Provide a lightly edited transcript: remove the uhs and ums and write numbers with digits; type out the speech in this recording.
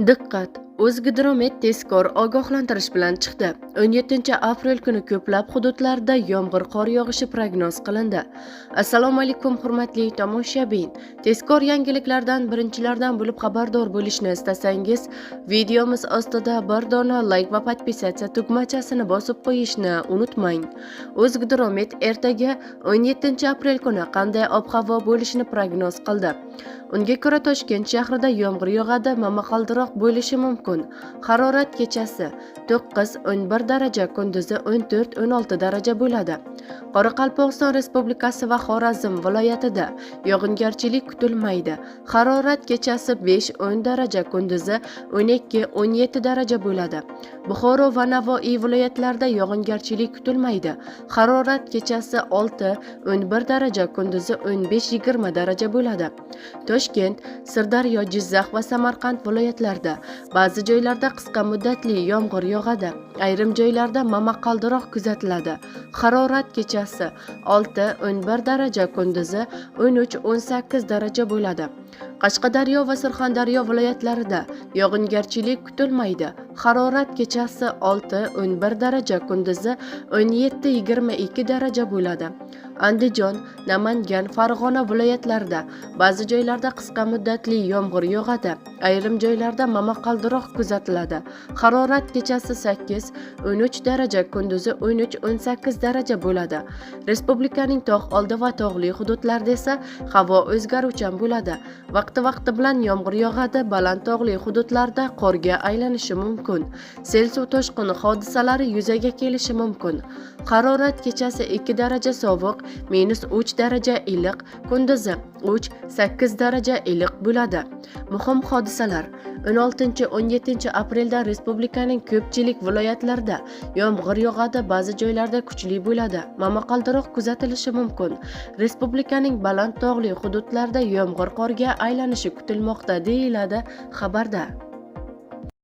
Diqqat! O'zgidromet tezkor ogohlantirish bilan chiqdi. 17 aprel kuni ko'plab hududlarda yomg'ir qor yog'ishi prognoz qilindi. Assalomu alaykum hurmatli tomoshabin. Tezkor yangiliklardan birinchilardan bo'lib xabardor bo'lishni istasangiz, videomiz ostida bir dona like va podpisatsiya tugmachasini bosib qo'yishni unutmang. O'zgidromet ertaga 17 aprel kuni qanday ob-havo bo'lishini prognoz qildi. Unga ko'ra Toshkent shahrida yomg'ir yog'adi, momaqaldiroq bo'lishi mumkin. Harorat kechasi 9-11 daraja, kunduzi 14-16 daraja bo'ladi. Qoraqalpog'iston Respublikasi va Xorazm viloyatida yog'ingarchilik kutilmaydi. Harorat kechasi 5-10 daraja, kunduzi 12-17 daraja bo'ladi. Buxoro va Navoiy viloyatlarida yog'ingarchilik kutilmaydi. Harorat kechasi 6-11 daraja, kunduzi 15-20 daraja bo'ladi. Toshkent, Sirdaryo, Jizzax va Samarqand viloyatlarida ba'zi joylarda qisqa muddatli yomg'ir yog'adi. Ayrim joylarda momaqaldiroq kuzatiladi. Harorat kechasi 6-11 daraja, kunduzi 13-18 daraja bo'ladi. Qashqadaryo va Surxondaryo viloyatlarida yog'ingarchilik kutilmaydi. Harorat kechasi 6-11 daraja, kunduzi 17-22 daraja bo'ladi. Andijon, Namangan, Farg'ona viloyatlarida ba'zi joylarda qisqa muddatli yomg'ir yog'adi. Ayrim joylarda momaqaldiroq kuzatiladi. Harorat kechasi 8-13 daraja, kunduzi 13-18 daraja bo'ladi. Respublikaning tog' oldi va tog'li hududlarida esa havo o'zgaruvchan bo'ladi. Vaqti bilan yomg'ir yog'adi. Baland tog'li hududlarda qorga aylanishi mumkin. Sel suv toshqini hodisalari yuzaga kelishi mumkin. Harorat kechasi 2 daraja sovuq, -3 daraja iliq, kunduzi 3-8 daraja iliq bo'ladi. Muhim hodisalar: 16-17 aprelda respublikaning ko'pchilik viloyatlarida yomg'ir yog'adi, ba'zi joylarda kuchli bo'ladi. Momaqaldiroq kuzatilishi mumkin. Respublikaning baland tog'li hududlarida yomg'ir qorga aylanishi kutilmoqda, deyiladi xabarda.